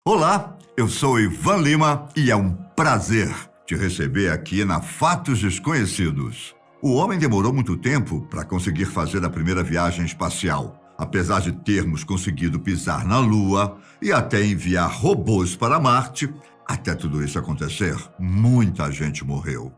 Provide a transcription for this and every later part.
Olá, eu sou Ivan Lima e é um prazer te receber aqui na Fatos Desconhecidos. O homem demorou muito tempo para conseguir fazer a primeira viagem espacial. Apesar de termos conseguido pisar na Lua e até enviar robôs para Marte, até tudo isso acontecer, muita gente morreu.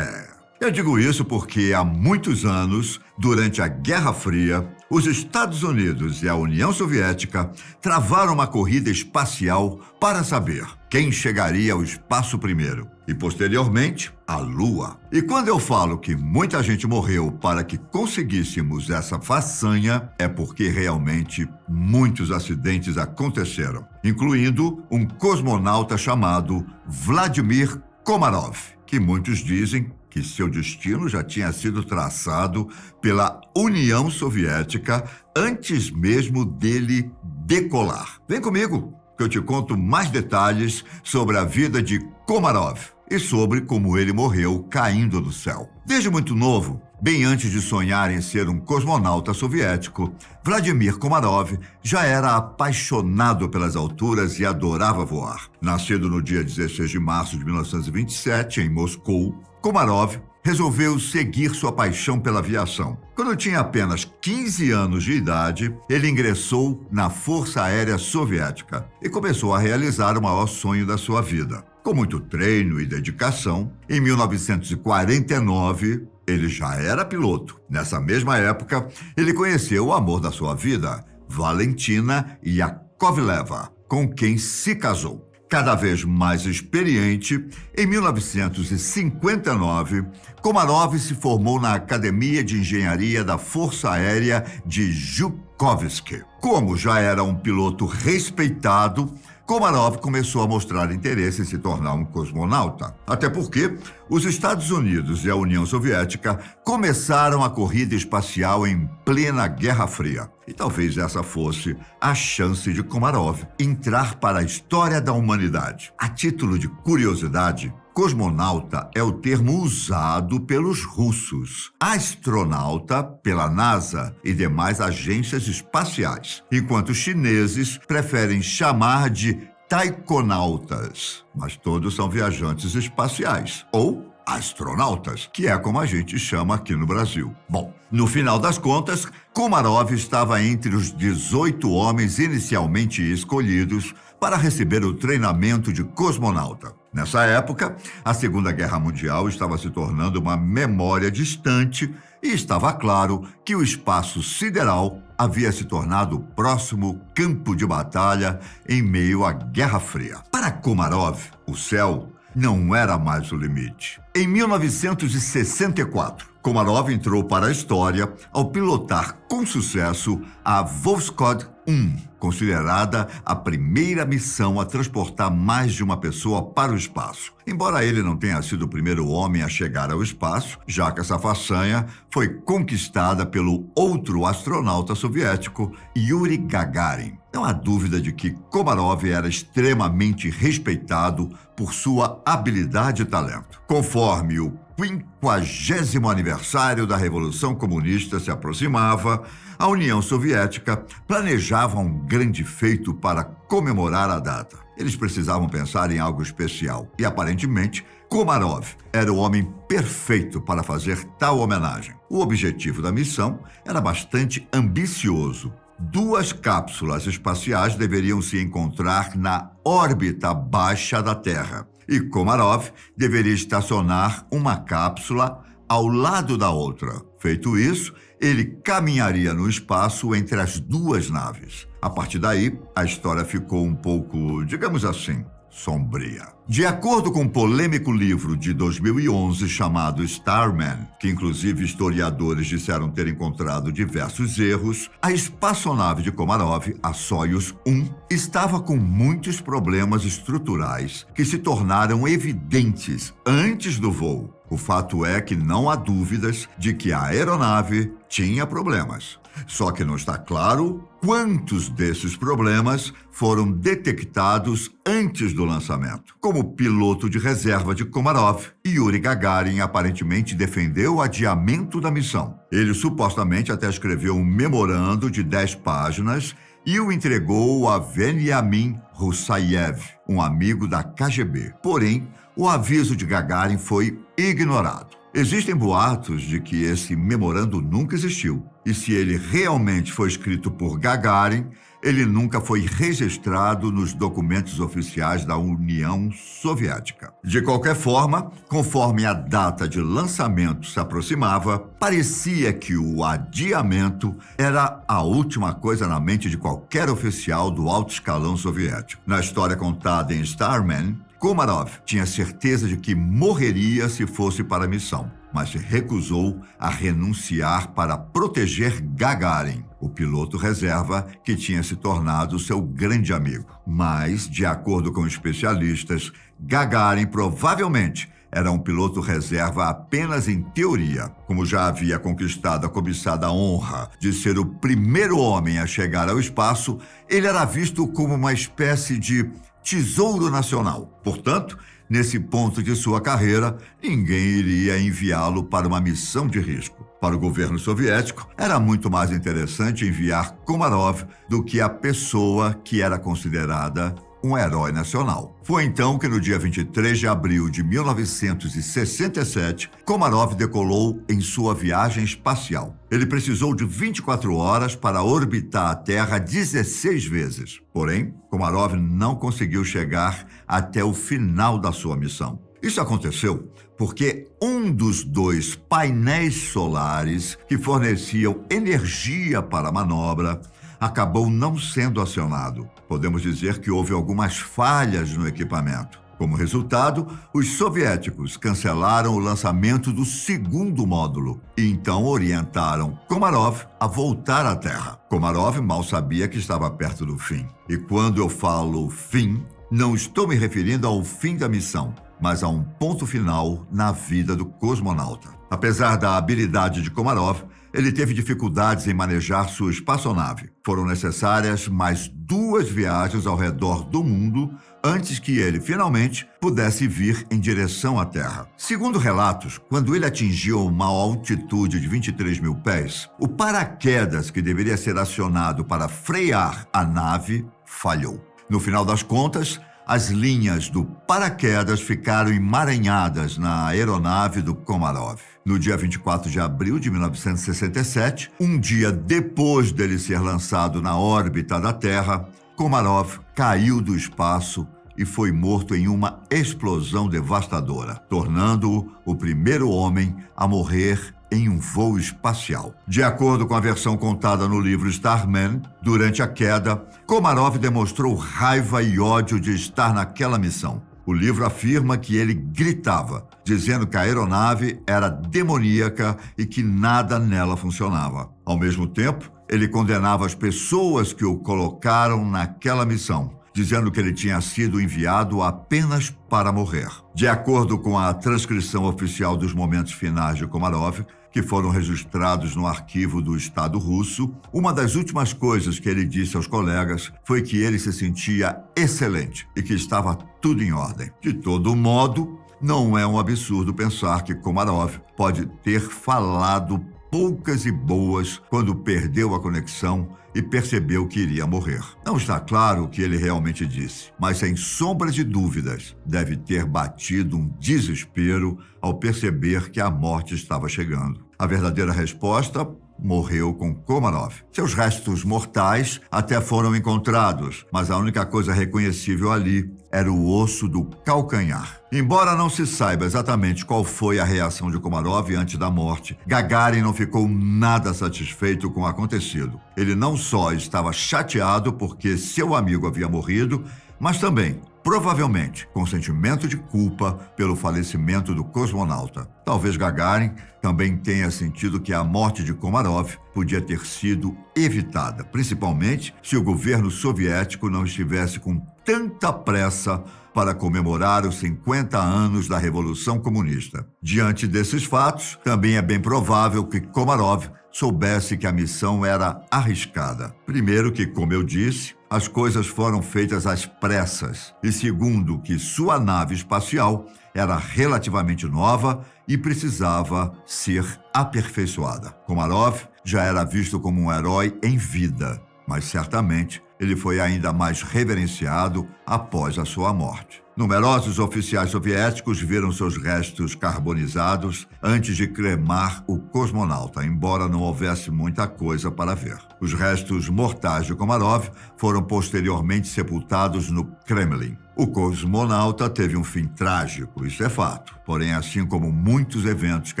Eu digo isso porque há muitos anos, durante a Guerra Fria, os Estados Unidos e a União Soviética travaram uma corrida espacial para saber quem chegaria ao espaço primeiro e, posteriormente, à Lua. E quando eu falo que muita gente morreu para que conseguíssemos essa façanha, é porque realmente muitos acidentes aconteceram, incluindo um cosmonauta chamado Vladimir Komarov, que muitos dizem que seu destino já tinha sido traçado pela União Soviética antes mesmo dele decolar. Vem comigo, que eu te conto mais detalhes sobre a vida de Komarov e sobre como ele morreu caindo do céu. Desde muito novo, bem antes de sonhar em ser um cosmonauta soviético, Vladimir Komarov já era apaixonado pelas alturas e adorava voar. Nascido no dia 16 de março de 1927, em Moscou, Komarov resolveu seguir sua paixão pela aviação. Quando tinha apenas 15 anos de idade, ele ingressou na Força Aérea Soviética e começou a realizar o maior sonho da sua vida. Com muito treino e dedicação, em 1949, ele já era piloto. Nessa mesma época, ele conheceu o amor da sua vida, Valentina Yakovleva, com quem se casou. Cada vez mais experiente, em 1959, Komarov se formou na Academia de Engenharia da Força Aérea de Zhukovsk. Como já era um piloto respeitado, Komarov começou a mostrar interesse em se tornar um cosmonauta. Até porque os Estados Unidos e a União Soviética começaram a corrida espacial em plena Guerra Fria. E talvez essa fosse a chance de Komarov entrar para a história da humanidade. A título de curiosidade, cosmonauta é o termo usado pelos russos, astronauta pela NASA e demais agências espaciais, enquanto os chineses preferem chamar de taikonautas, mas todos são viajantes espaciais, ou astronautas, que é como a gente chama aqui no Brasil. Bom, no final das contas, Komarov estava entre os 18 homens inicialmente escolhidos para receber o treinamento de cosmonauta. Nessa época, a Segunda Guerra Mundial estava se tornando uma memória distante e estava claro que o espaço sideral havia se tornado o próximo campo de batalha em meio à Guerra Fria. Para Komarov, o céu não era mais o limite. Em 1964, Komarov entrou para a história ao pilotar com sucesso a Voskhod 1, considerada a primeira missão a transportar mais de uma pessoa para o espaço. Embora ele não tenha sido o primeiro homem a chegar ao espaço, já que essa façanha foi conquistada pelo outro astronauta soviético, Yuri Gagarin. Não há dúvida de que Komarov era extremamente respeitado por sua habilidade e talento. Conforme o 50º aniversário da Revolução Comunista se aproximava, a União Soviética planejava um grande feito para comemorar a data. Eles precisavam pensar em algo especial e, aparentemente, Komarov era o homem perfeito para fazer tal homenagem. O objetivo da missão era bastante ambicioso. 2 cápsulas espaciais deveriam se encontrar na órbita baixa da Terra e Komarov deveria estacionar uma cápsula ao lado da outra. Feito isso, ele caminharia no espaço entre as 2 naves. A partir daí, a história ficou um pouco, digamos assim, sombria. De acordo com um polêmico livro de 2011 chamado Starman, que inclusive historiadores disseram ter encontrado diversos erros, a espaçonave de Komarov, a Soyuz 1, estava com muitos problemas estruturais que se tornaram evidentes antes do voo. O fato é que não há dúvidas de que a aeronave tinha problemas. Só que não está claro quantos desses problemas foram detectados antes do lançamento. Como piloto de reserva de Komarov, Yuri Gagarin aparentemente defendeu o adiamento da missão. Ele supostamente até escreveu um memorando de 10 páginas e o entregou a Veniamin Russayev, um amigo da KGB. Porém, o aviso de Gagarin foi ignorado. Existem boatos de que esse memorando nunca existiu, e se ele realmente foi escrito por Gagarin, ele nunca foi registrado nos documentos oficiais da União Soviética. De qualquer forma, conforme a data de lançamento se aproximava, parecia que o adiamento era a última coisa na mente de qualquer oficial do alto escalão soviético. Na história contada em Starman, Komarov tinha certeza de que morreria se fosse para a missão, mas se recusou a renunciar para proteger Gagarin, o piloto reserva que tinha se tornado seu grande amigo. Mas, de acordo com especialistas, Gagarin provavelmente era um piloto reserva apenas em teoria. Como já havia conquistado a cobiçada honra de ser o primeiro homem a chegar ao espaço, ele era visto como uma espécie de tesouro nacional. Portanto, nesse ponto de sua carreira, ninguém iria enviá-lo para uma missão de risco. Para o governo soviético, era muito mais interessante enviar Komarov do que a pessoa que era considerada um herói nacional. Foi então que no dia 23 de abril de 1967, Komarov decolou em sua viagem espacial. Ele precisou de 24 horas para orbitar a Terra 16 vezes. Porém, Komarov não conseguiu chegar até o final da sua missão. Isso aconteceu porque um dos 2 painéis solares que forneciam energia para a manobra acabou não sendo acionado. Podemos dizer que houve algumas falhas no equipamento. Como resultado, os soviéticos cancelaram o lançamento do segundo módulo e então orientaram Komarov a voltar à Terra. Komarov mal sabia que estava perto do fim. E quando eu falo fim, não estou me referindo ao fim da missão, mas a um ponto final na vida do cosmonauta. Apesar da habilidade de Komarov, ele teve dificuldades em manejar sua espaçonave. Foram necessárias mais 2 viagens ao redor do mundo antes que ele, finalmente, pudesse vir em direção à Terra. Segundo relatos, quando ele atingiu uma altitude de 23 mil pés, o paraquedas que deveria ser acionado para frear a nave falhou. No final das contas, as linhas do paraquedas ficaram emaranhadas na aeronave do Komarov. No dia 24 de abril de 1967, um dia depois dele ser lançado na órbita da Terra, Komarov caiu do espaço e foi morto em uma explosão devastadora, tornando-o o primeiro homem a morrer em um voo espacial. De acordo com a versão contada no livro Starman, durante a queda, Komarov demonstrou raiva e ódio de estar naquela missão. O livro afirma que ele gritava, dizendo que a aeronave era demoníaca e que nada nela funcionava. Ao mesmo tempo, ele condenava as pessoas que o colocaram naquela missão, dizendo que ele tinha sido enviado apenas para morrer. De acordo com a transcrição oficial dos momentos finais de Komarov, que foram registrados no arquivo do Estado russo, uma das últimas coisas que ele disse aos colegas foi que ele se sentia excelente e que estava tudo em ordem. De todo modo, não é um absurdo pensar que Komarov pode ter falado poucas e boas quando perdeu a conexão e percebeu que iria morrer. Não está claro o que ele realmente disse, mas sem sombra de dúvidas, deve ter batido um desespero ao perceber que a morte estava chegando. A verdadeira resposta: morreu com Komarov. Seus restos mortais até foram encontrados, mas a única coisa reconhecível ali era o osso do calcanhar. Embora não se saiba exatamente qual foi a reação de Komarov antes da morte, Gagarin não ficou nada satisfeito com o acontecido. Ele não só estava chateado porque seu amigo havia morrido, mas também, provavelmente, com sentimento de culpa pelo falecimento do cosmonauta. Talvez Gagarin também tenha sentido que a morte de Komarov podia ter sido evitada, principalmente se o governo soviético não estivesse com tanta pressa para comemorar os 50 anos da Revolução Comunista. Diante desses fatos, também é bem provável que Komarov soubesse que a missão era arriscada. Primeiro que, como eu disse, as coisas foram feitas às pressas. E segundo, que sua nave espacial era relativamente nova e precisava ser aperfeiçoada. Komarov já era visto como um herói em vida. mas certamente ele foi ainda mais reverenciado após a sua morte. Numerosos oficiais soviéticos viram seus restos carbonizados antes de cremar o cosmonauta, embora não houvesse muita coisa para ver. Os restos mortais de Komarov foram posteriormente sepultados no Kremlin. O cosmonauta teve um fim trágico, isso é fato. Porém, assim como muitos eventos que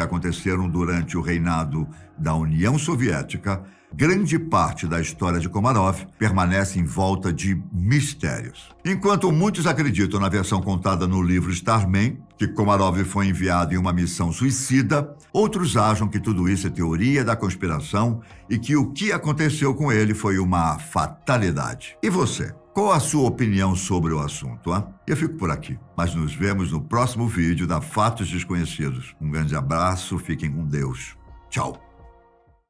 aconteceram durante o reinado da União Soviética, grande parte da história de Komarov permanece em volta de mistérios. Enquanto muitos acreditam na versão contada no livro Starman, que Komarov foi enviado em uma missão suicida, outros acham que tudo isso é teoria da conspiração e que o que aconteceu com ele foi uma fatalidade. E você? Qual a sua opinião sobre o assunto? Eu fico por aqui, mas nos vemos no próximo vídeo da Fatos Desconhecidos. Um grande abraço, fiquem com Deus. Tchau.